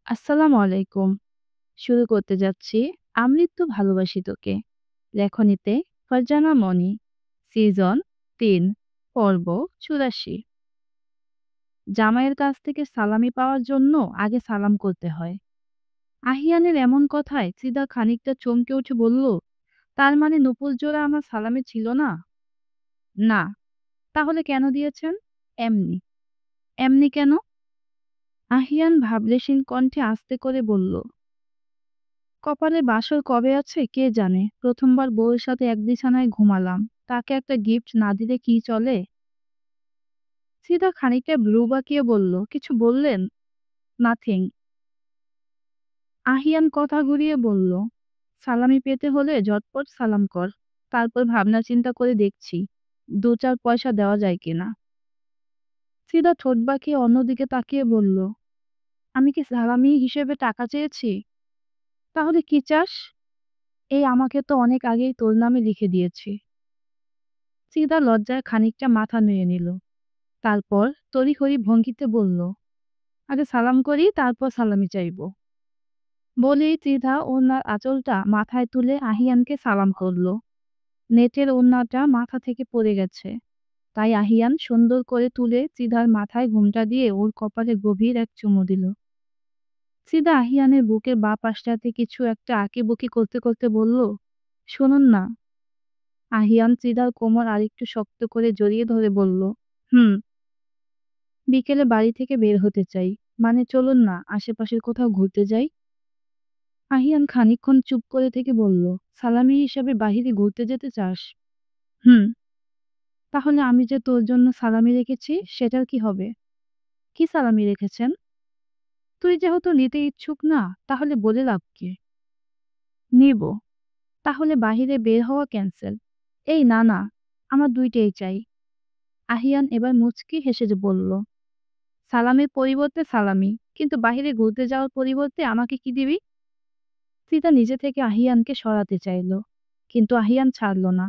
আসসালামু আলাইকুম। শুরু করতে যাচ্ছি আমৃত্যু ভালোবাসি তোকে। লেখনীতে ফারজানা মনি। সিজন ৩ পর্ব ৮৪। জামাইয়ের কাছ থেকে সালামি পাওয়ার জন্য আগে সালাম করতে হয়। আহিয়ানের এমন কথায় চিদা খানিকটা চমকে উঠে বলল, তার মানে নুপুর জোড়া আমার সালামে ছিল না? না। তাহলে কেন দিয়েছেন? এমনি। এমনি কেন? আহিয়ান ভাবলেশীন কণ্ঠে আস্তে করে বলল, কপালে বাসর কবে আছে কে জানে। প্রথমবার বউয়ের সাথে এক বিছানায় ঘুমালাম, তাকে একটা গিফট না দিলে কি চলে? সীতা খানিকটা ভ্রু বাঁকিয়ে বলল, কিছু বললেন? নাথিং। আহিয়ান কথা ঘুরিয়ে বলল, সালামি পেতে হলে ঝটপট সালাম কর, তারপর ভাবনা চিন্তা করে দেখছি দু চার পয়সা দেওয়া যায় কিনা। সীতা ঠোঁট বাঁকিয়ে অন্যদিকে তাকিয়ে বলল, আমি কি সালামি হিসেবে টাকা চেয়েছি? তাহলে কি চাস? এই আমাকে তো অনেক আগেই তোর নামে লিখে দিয়েছি। সীতা লজ্জায় খানিকটা মাথা নুয়ে নিল। তারপর তড়িঘড়ি ভঙ্গিতে বলল, আগে সালাম করি তারপর সালামি চাইব। বলেই ত্রিধা ওনার আঁচলটা মাথায় তুলে আহিয়ানকে সালাম করল। নেটের ওড়নাটা মাথা থেকে পড়ে গেছে, তাই আহিয়ান সুন্দর করে তুলে ত্রিধার মাথায় ঘোমটা দিয়ে ওর কপালে গভীর এক চুমু দিল। ত্রিধা আহিয়ানের বুকের বাঁ পাশটাতে কিছু একটা আঁকিবুকি করতে করতে বলল, শুনুন না। আহিয়ান ত্রিধার কোমর আরেকটু শক্ত করে জড়িয়ে ধরে বলল, হুম। বিকেলে বাড়ি থেকে বের হতে চাই। মানে চলুন না আশেপাশের কোথাও ঘুরতে যাই। আহিয়ান খানিকক্ষণ চুপ করে থেকে বলল, সালামি হিসাবে বাহিরে ঘুরতে যেতে চাস? হুম। তাহলে আমি যে তোর জন্য সালামি রেখেছি সেটার কি হবে? কি সালামি রেখেছেন? তুই যেহেতু নিতে ইচ্ছুক না, তাহলে বলে লাভ কি? নিব। তাহলে বাহিরে বের হওয়া ক্যান্সেল। এই না না, আমার দুইটাই চাই। আহিয়ান এবার মুচকি হেসে যে বলল, সালামির পরিবর্তে সালামি, কিন্তু বাহিরে ঘুরতে যাওয়ার পরিবর্তে আমাকে কি দিবি? সীতা নিজে থেকে আহিয়ানকে সরাতে চাইল, কিন্তু আহিয়ান ছাড়ল না।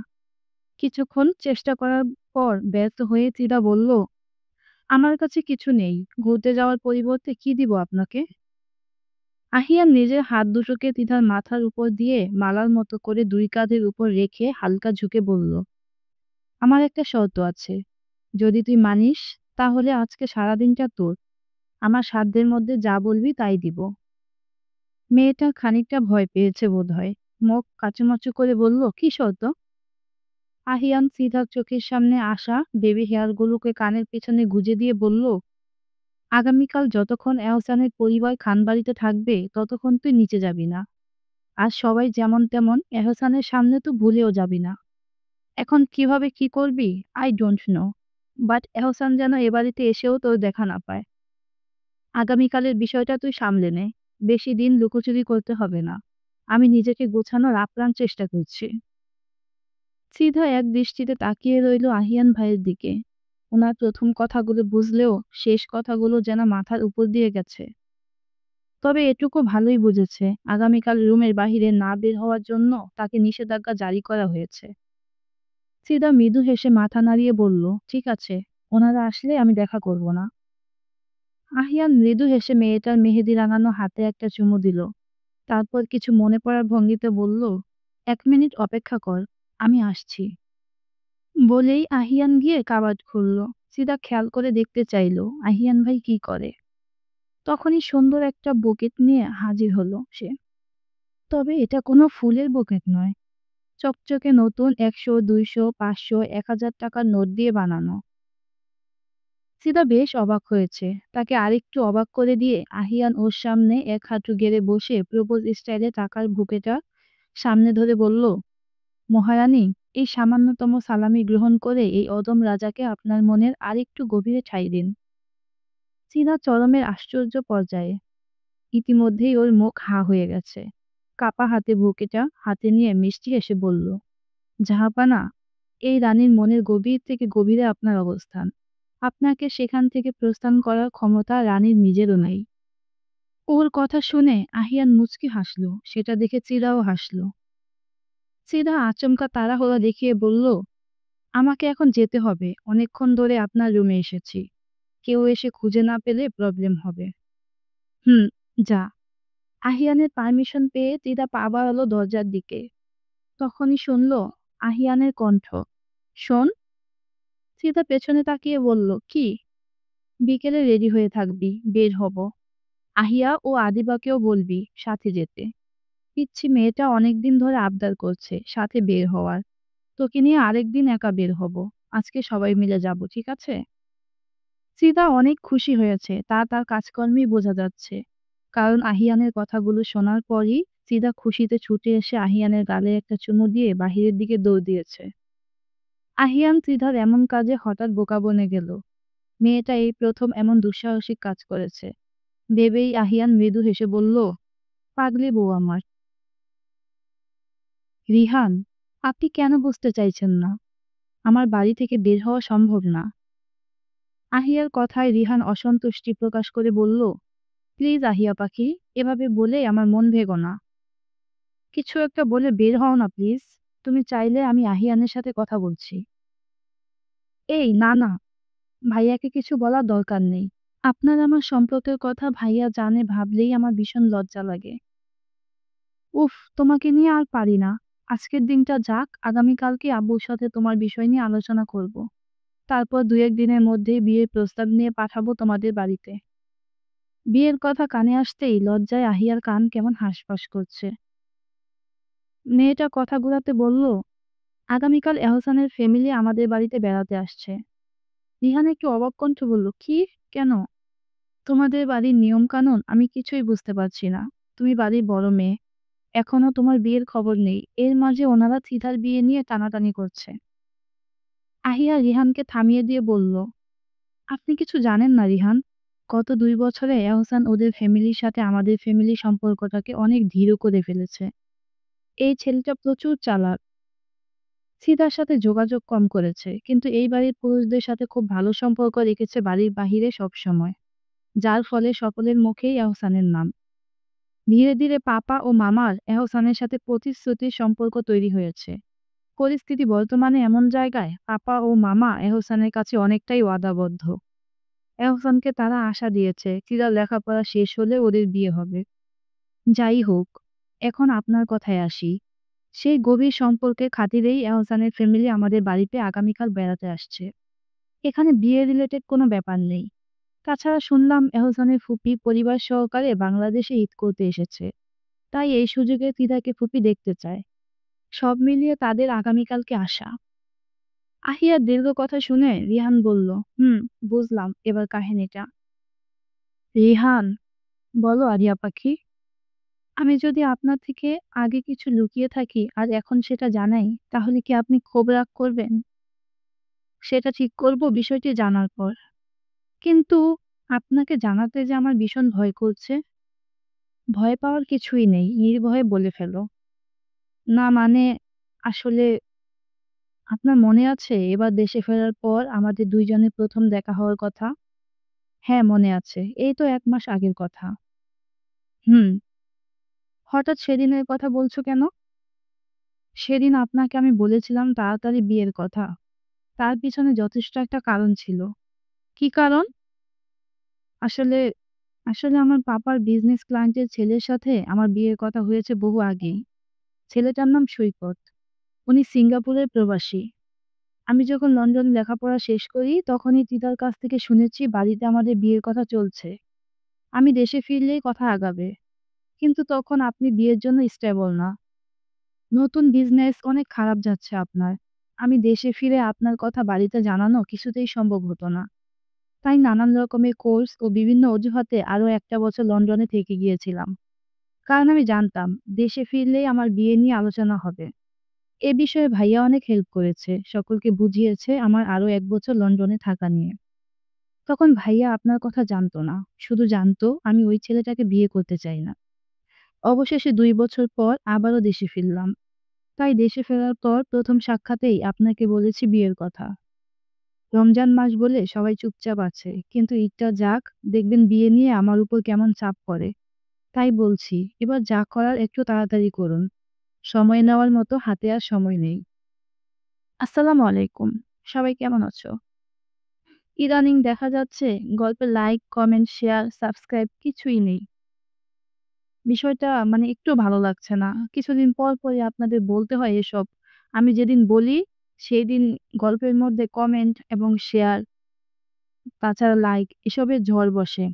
কিছুক্ষণ চেষ্টা করার পর ব্যর্থ হয়ে সীতা বলল, আমার কাছে কিছু নেই, ঘুরতে যাওয়ার পরিবর্তে কি দিব আপনাকে? আহিয়ান নিজের হাত দুটোকে তিধার মাথার উপর দিয়ে মালার মতো করে দুই কাঁধের উপর রেখে হালকা ঝুঁকে বলল, আমার একটা শর্ত আছে। যদি তুই মানিস, তাহলে আজকে সারাদিনটা তোর। আমার সাধ্যের মধ্যে যা বলবি তাই দিব। মেয়েটা খানিকটা ভয় পেয়েছে বোধহয়। মুখ কাচুমাচু করে বলল, কি শর্ত? আহিয়ান সিদ্ধার চোখের সামনে আসা বেবি হেয়ারগুলোকে কানের পেছনে গুজে দিয়ে বলল, আগামীকাল যতক্ষণ এহসানের পরিবার খানবাড়িতে থাকবে ততক্ষণ তুই নিচে যাবি না। আর সবাই যেমন তেমন এহসানের সামনে তো ভুলেও যাবি না। এখন কিভাবে কি করবি আই ডোন্ট নো, বাট এহসান যেন এ বাড়িতে এসেও তোর দেখা না পায়। আগামীকালের বিষয়টা তুই সামলে নে। বেশি দিন লুকোচুরি করতে হবে না। আমি নিজেকে গোছানোর আপ্রাণ চেষ্টা করছি। সিধা এক দৃষ্টিতে তাকিয়ে রইল আহিয়ান ভাইয়ের দিকে। ওনার প্রথম কথাগুলো বুঝলেও শেষ কথাগুলো যেন মাথার উপর দিয়ে গেছে। তবে এটুকু ভালোই বুঝেছে, আগামীকাল রুমের বাহিরে না বের হওয়ার জন্য তাকে নিষেধাজ্ঞা জারি করা হয়েছে। সিদা মৃদু হেসে মাথা নাড়িয়ে বলল, ঠিক আছে, ওনারা আসলে আমি দেখা করব না। আহিয়ান মৃদু হেসে মেয়েটার মেহেদি রাঙানো হাতে একটা চুমু দিল। তারপর কিছু মনে পড়ার ভঙ্গিতে বলল, ১ মিনিট অপেক্ষা কর, আমি আসছি। বলেই আহিয়ান গিয়ে কাবার্ড খুলল। সিদা খেয়াল করে দেখতে চাইল আহিয়ান ভাই কি করে। তখনই সুন্দর একটা বুকেট নিয়ে হাজির হলো সে। তবে এটা কোনো ফুলের বুকেট নয়, চকচকে নতুন ১০০, ২০০, ৫০০, ১০০০ টাকার নোট দিয়ে বানানো। সিদা বেশ অবাক হয়েছে। তাকে আরেকটু অবাক করে দিয়ে আহিয়ান ওর সামনে এক হাঁটু গেড়ে বসে প্রপোজ স্টাইলে টাকার বুকেটা সামনে ধরে বলল, মহারানী, এই সামান্যতম সালামি গ্রহণ করে এই অদম রাজাকে আপনার মনের আরেকটু গভীরে ঠাঁই দিন। চীনা চরমের আশ্চর্য পর্যায়ে। ইতিমধ্যেই ওর মুখ হা হয়ে গেছে। কাপা হাতে বুকেটা হাতে নিয়ে মিষ্টি হেসে বলল, জাহাপানা, এই রানীর মনের গভীর থেকে গভীরে আপনার অবস্থান। আপনাকে সেখান থেকে প্রস্থান করার ক্ষমতা রানীর নিজেরও নেই। ওর কথা শুনে আহিয়ান মুচকি হাসল, সেটা দেখে চিরাও হাসল। চিরা আচমকা তাড়াহুড়া দেখিয়ে বলল, আমাকে এখন যেতে হবে, অনেকক্ষণ ধরে আপনার রুমে এসেছি। কেউ এসে খুঁজে না পেলে প্রবলেম হবে। হুম। যা। আহিয়ানের পারমিশন পেয়ে তিদা পা বাড়ালো দরজার দিকে। তখনই শুনল আহিয়ানের কণ্ঠ। শোন। তিদা পেছনে তাকিয়ে বলল, কি? বিকেলে রেডি হয়ে থাকবি, বের হব। আহিয়া ও আদিবাকেও বলবি সাথে যেতে। পিচ্ছি মেয়েটা অনেকদিন ধরে আবদার করছে সাথে বের হওয়ার। তোকে নিয়ে আরেকদিন একা বের হব। আজকে সবাই মিলে যাব, ঠিক আছে? সীতা অনেক খুশি হয়েছে, তা তার কাজকর্মেই বোঝা যাচ্ছে। কারণ আহিয়ানের কথাগুলো শোনার পরই সীতা খুশিতে ছুটে এসে আহিয়ানের গালে একটা চুমু দিয়ে বাহিরের দিকে দৌড় দিয়েছে। আহিয়ান ত্রিধার এমন কাজে হঠাৎ বোকা বনে গেল। মেয়েটা এই প্রথম এমন দুঃসাহসিক কাজ করেছে। ভেবেই আহিয়ান মৃদু হেসে বলল, পাগলি বউ আমার। রিহান, আপনি কেন বুঝতে চাইছেন না? আমার বাড়ি থেকে বের হওয়া সম্ভব না। আহিয়ার কথায় রিহান অসন্তুষ্টি প্রকাশ করে বলল, প্লিজ আহিয়া পাখি, এভাবে বলে আমার মন ভেঙো না। কিছু একটা বলে বের হও না প্লিজ। তুমি চাইলে আমি আহিয়ানের সাথে কথা বলছি। এই না না, ভাইয়াকে কিছু বলার দরকার নেই। আপনার আমার সম্পর্কের কথা ভাইয়া জানে ভাবলেই আমার ভীষণ লজ্জা লাগে। উফ, তোমাকে নিয়ে আর পারি না। আজকের দিনটা যাক, আগামীকালকে আব্বুর সাথে তোমার বিষয় নিয়ে আলোচনা করব। তারপর ২-১ দিনের মধ্যেই বিয়ের প্রস্তাব নিয়ে পাঠাবো তোমাদের বাড়িতে। বিয়ের কথা কানে আসতেই লজ্জায় আহিয়ার কান কেমন হাঁসফাঁস করছে। মেয়েটা কথা ঘুরাতে বলল, আগামীকাল এহসানের ফ্যামিলি আমাদের বাড়িতে বেড়াতে আসছে। রিহান একটু অবাক কণ্ঠে বলল, কি? কেন? তোমাদের বাড়ির নিয়ম কানুন আমি কিছুই বুঝতে পারছি না। তুমি বাড়ির বড় মেয়ে, এখনো তোমার বিয়ের খবর নেই, এর মাঝে ওনারা থিথার বিয়ে নিয়ে টানাটানি করছে। আহিয়া রিহানকে থামিয়ে দিয়ে বলল, আপনি কিছু জানেন না রিহান। গত ২ বছরে এহসান ওদের ফ্যামিলির সাথে আমাদের ফ্যামিলির সম্পর্কটাকে অনেক ধীর করে ফেলেছে। এই ছেলেটা প্রচুর চালাক। সিদার সাথে যোগাযোগ কম করেছে, কিন্তু এই বাড়ির পুরুষদের সাথে খুব ভালো সম্পর্ক রেখেছে বাড়ির বাহিরে সবসময়, যার ফলে সকলের মুখেই এহসানের নাম। ধীরে ধীরে পাপা ও মামার এহসানের সাথে প্রতিশ্রুতির সম্পর্ক তৈরি হয়েছে। পরিস্থিতি বর্তমানে এমন জায়গায়, পাপা ও মামা এহসানের কাছে অনেকটাই ওয়াদাবদ্ধ। এহসানকে তারা আশা দিয়েছে চিরার লেখাপড়া শেষ হলে ওদের বিয়ে হবে। যাই হোক, এখন আপনার কথায় আসি। সেই গভীর সম্পর্কের খাতিরেই এহসানের ফ্যামিলি আমাদের বাড়িতে আগামীকাল বেড়াতে আসছে। এখানে বিয়ে রিলেটেড কোনো ব্যাপার নেই। তাছাড়া শুনলাম এহসানের ফুপি পরিবার সহকারে বাংলাদেশে ঈদ করতে এসেছে। তাই এই সুযোগে তিদাকে ফুপি দেখতে চায়। সব মিলিয়ে তাদের আগামীকালকে আসা। আহিয়ার দীর্ঘ কথা শুনে রিহান বলল, হুম, বুঝলাম এবার কাহিনীটা। রিহান, বলো আরিয়া পাখি। আমি যদি আপনার থেকে আগে কিছু লুকিয়ে থাকি আর এখন সেটা জানাই, তাহলে কি আপনি ক্ষোভ রাগ করবেন? সেটা ঠিক করব বিষয়টি জানার পর। কিন্তু আপনাকে জানাতে যে আমার ভীষণ ভয় করছে। ভয় পাওয়ার কিছুই নেই, নির্ভয়ে বলে ফেলো। না মানে, আসলে আপনার মনে আছে এবার দেশে ফেরার পর আমাদের ২ জনের ১ম দেখা হওয়ার কথা? হ্যাঁ, মনে আছে। এই তো ১ মাস আগের কথা। হুম। হঠাৎ সেদিনের কথা বলছো কেন? সেদিন আপনাকে আমি বলেছিলাম তাড়াতাড়ি বিয়ের কথা। তার পিছনে যথেষ্ট একটা কারণ ছিল। কি কারণ? আসলে আসলে আমার পাপার বিজনেস ক্লায়েন্টের ছেলের সাথে আমার বিয়ের কথা হয়েছে বহু আগেই। ছেলেটার নাম সৈকত। উনি সিঙ্গাপুরের প্রবাসী। আমি যখন লন্ডনে লেখাপড়া শেষ করি তখনই তিতার কাছ থেকে শুনেছি বাড়িতে আমাদের বিয়ের কথা চলছে। আমি দেশে ফিরলেই কথা আগাবে। কিন্তু তখন আপনি বিয়ের জন্য স্টেবল না। নতুন বিজনেস অনেক খারাপ যাচ্ছে আপনার। আমি দেশে ফিরে আপনার কথা বাড়িতে জানানো কিছুতেই সম্ভব হতো না। তাই নানান রকমের কোর্স ও বিভিন্ন অজুহাতে আরো ১টা বছর লন্ডনে থেকে গিয়েছিলাম। কারণ আমি জানতাম দেশে ফিরলেই আমার বিয়ে নিয়ে আলোচনা হবে। এ বিষয়ে ভাইয়া অনেক হেল্প করেছে, সকলকে বুঝিয়েছে আমার আরো ১ বছর লন্ডনে থাকা নিয়ে। তখন ভাইয়া আপনার কথা জানতো না। শুধু জানতো আমি ওই ছেলেটাকে বিয়ে করতে চাই না। অবশেষে ২ বছর পর আবারও দেশে ফিরলাম। তাই দেশে ফেরার পর ১ম সাক্ষাতেই আপনাকে বলেছি বিয়ের কথা। রমজান মাস বলে সবাই চুপচাপ আছে। কিন্তু ঈদটা যাক, দেখবেন বিয়ে নিয়ে আমার উপর কেমন চাপ পড়ে। তাই বলছি, এবার যা করার একটু তাড়াতাড়ি করুন। সময় নেওয়ার মতো হাতে আর সময় নেই। আসসালামু আলাইকুম। সবাই কেমন আছো? ইদানিং দেখা যাচ্ছে গল্পে লাইক, কমেন্ট, শেয়ার, সাবস্ক্রাইব কিছুই নেই। বিষয়টা মানে একটু ভালো লাগছে না। কিছুদিন পর, পরই আপনাদের বলতে হয় এসব। আমি যেদিন বলি, সেইদিন গল্পের মধ্যে কমেন্ট এবং শেয়ার, তাছাড়া লাইক এসবের ঝড় বসে।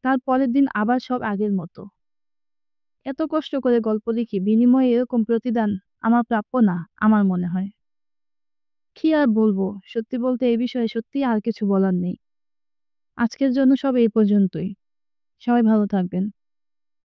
তার পরের দিন আবার সব আগের মতো। এত কষ্ট করে গল্প লিখি, বিনিময়ে এরকম প্রতিদান আমার প্রাপ্য না, আমার মনে হয়। কি আর বলবো? সত্যি বলতে এই বিষয়ে সত্যিই আর কিছু বলার নেই। আজকের জন্য সব এই পর্যন্তই। সবাই ভালো থাকবেন।